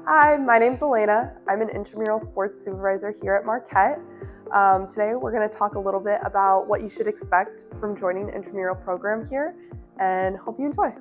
Hi, my name's Elena. I'm an intramural sports supervisor here at Marquette. Today we're going to talk a little bit about what you should expect from joining the intramural program here, and hope you enjoy.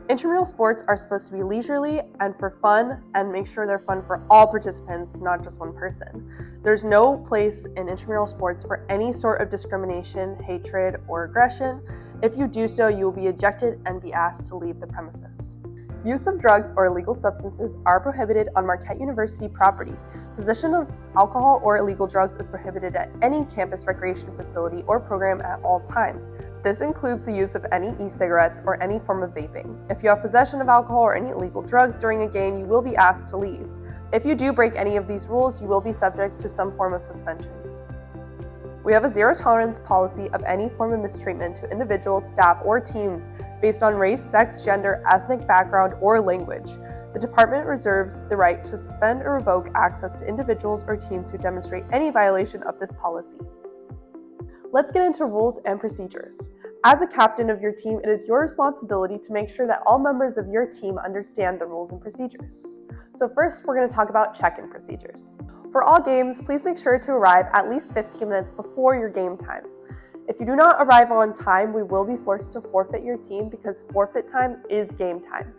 Intramural sports are supposed to be leisurely and for fun, and make sure they're fun for all participants, not just one person. There's no place in intramural sports for any sort of discrimination, hatred, or aggression. If you do so, you will be ejected and be asked to leave the premises. Use of drugs or illegal substances are prohibited on Marquette University property. Possession of alcohol or illegal drugs is prohibited at any campus recreation facility or program at all times. This includes the use of any e-cigarettes or any form of vaping. If you have possession of alcohol or any illegal drugs during a game, you will be asked to leave. If you do break any of these rules, you will be subject to some form of suspension. We have a zero tolerance policy of any form of mistreatment to individuals, staff, or teams based on race, sex, gender, ethnic background, or language. The department reserves the right to suspend or revoke access to individuals or teams who demonstrate any violation of this policy. Let's get into rules and procedures. As a captain of your team, it is your responsibility to make sure that all members of your team understand the rules and procedures. So first, we're going to talk about check-in procedures. For all games, please make sure to arrive at least 15 minutes before your game time. If you do not arrive on time, we will be forced to forfeit your team because forfeit time is game time.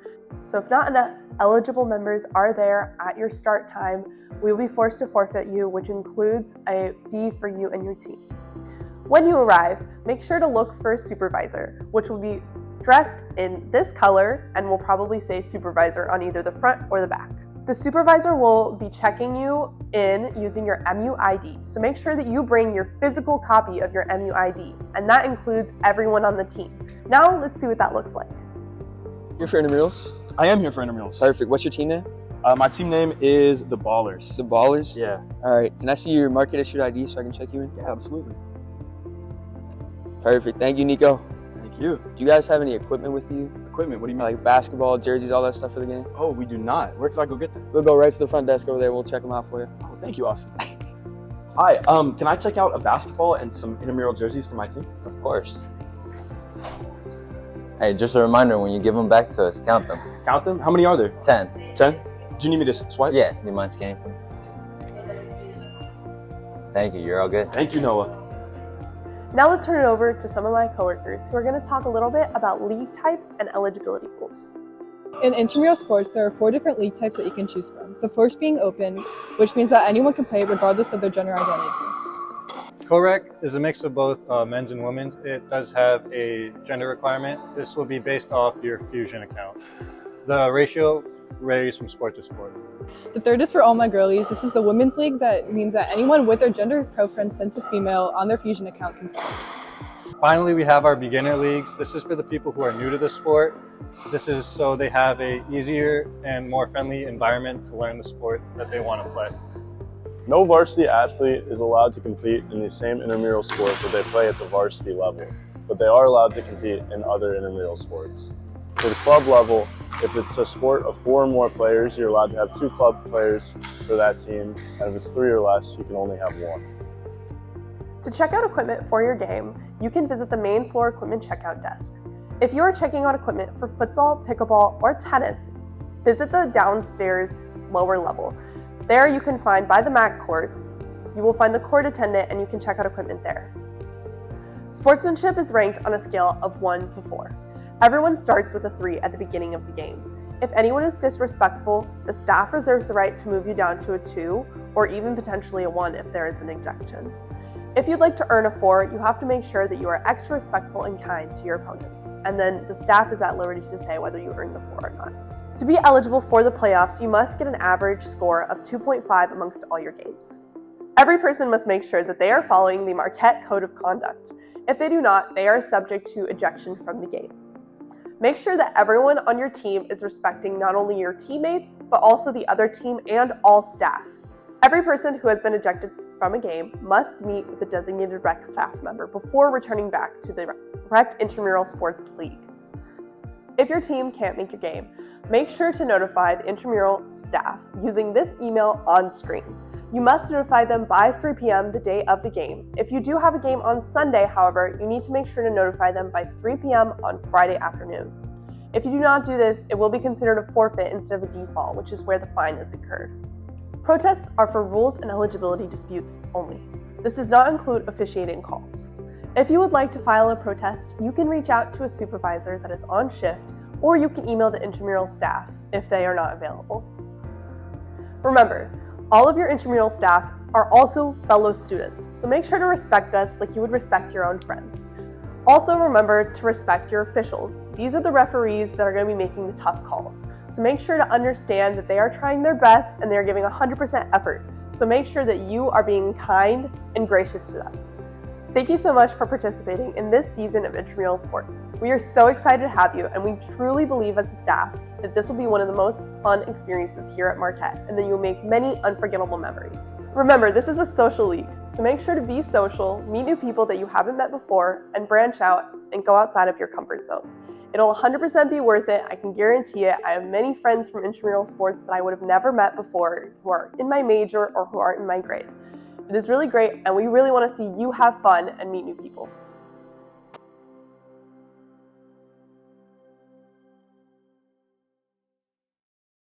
So if not enough eligible members are there at your start time, we will be forced to forfeit you, which includes a fee for you and your team. When you arrive, make sure to look for a supervisor, which will be dressed in this color and will probably say supervisor on either the front or the back. The supervisor will be checking you in using your MUID, so make sure that you bring your physical copy of your MUID, and that includes everyone on the team. Now let's see what that looks like. You're for intramurals? I am here for intramurals. Perfect. What's your team name? My team name is the Ballers. The Ballers? Yeah. All right. Can I see your Marquette issued ID so I can check you in? Yeah, absolutely. Perfect. Thank you, Nico. Thank you. Do you guys have any equipment with you? Equipment? What do you mean? Like basketball, jerseys, all that stuff for the game? Oh, we do not. Where can I go get that? We'll go right to the front desk over there. We'll check them out for you. Oh, thank you, Austin. Hi. Can I check out a basketball and some intramural jerseys for my team? Of course. Hey, just a reminder, when you give them back to us, count them. Count them? How many are there? 10. 10? Do you need me to swipe? Yeah, do you mind scanning for me? Thank you, you're all good. Thank you, Noah. Now let's turn it over to some of my coworkers who are going to talk a little bit about league types and eligibility rules. In intramural sports, there are 4 different league types that you can choose from. The first being open, which means that anyone can play regardless of their gender identity. Co-rec is a mix of both men's and women's. It does have a gender requirement. This will be based off your Fusion account. The ratio varies from sport to sport. The third is for all my girlies. This is the women's league that means that anyone with their gender preference sent to female on their Fusion account can play. Finally, we have our beginner leagues. This is for the people who are new to the sport. This is so they have a easier and more friendly environment to learn the sport that they want to play. No varsity athlete is allowed to compete in the same intramural sport that they play at the varsity level, but they are allowed to compete in other intramural sports. For the club level, if it's a sport of 4 or more players, you're allowed to have 2 club players for that team, and if it's 3 or less, you can only have 1. To check out equipment for your game, you can visit the main floor equipment checkout desk. If you are checking out equipment for futsal, pickleball, or tennis, visit the downstairs lower level. There you can find by the mat courts, you will find the court attendant and you can check out equipment there. Sportsmanship is ranked on a scale of 1 to 4. Everyone starts with a 3 at the beginning of the game. If anyone is disrespectful, the staff reserves the right to move you down to a 2 or even potentially a 1 if there is an ejection. If you'd like to earn a 4, you have to make sure that you are extra respectful and kind to your opponents, and then the staff is at liberty to say whether you earned the 4 or not. To be eligible for the playoffs, you must get an average score of 2.5 amongst all your games. Every person must make sure that they are following the Marquette Code of Conduct. If they do not, they are subject to ejection from the game. Make sure that everyone on your team is respecting not only your teammates, but also the other team and all staff. Every person who has been ejected from a game must meet with a designated rec staff member before returning back to the Rec Intramural Sports League. If your team can't make your game, make sure to notify the intramural staff using this email on screen. You must notify them by 3 p.m. the day of the game. If you do have a game on Sunday, however, you need to make sure to notify them by 3 p.m. on Friday afternoon. If you do not do this, it will be considered a forfeit instead of a default, which is where the fine is incurred. Protests are for rules and eligibility disputes only. This does not include officiating calls. If you would like to file a protest, you can reach out to a supervisor that is on shift, or you can email the intramural staff if they are not available. Remember, all of your intramural staff are also fellow students, so make sure to respect us like you would respect your own friends. Also remember to respect your officials. These are the referees that are going to be making the tough calls. So make sure to understand that they are trying their best and they're giving 100% effort. So make sure that you are being kind and gracious to them. Thank you so much for participating in this season of intramural sports. We are so excited to have you, and we truly believe as a staff that this will be one of the most fun experiences here at Marquette, and that you will make many unforgettable memories. Remember, this is a social league, so make sure to be social, meet new people that you haven't met before, and branch out and go outside of your comfort zone. It'll 100% be worth it, I can guarantee it. I have many friends from intramural sports that I would have never met before who are in my major or who are in my grade. It is really great, and we really want to see you have fun and meet new people.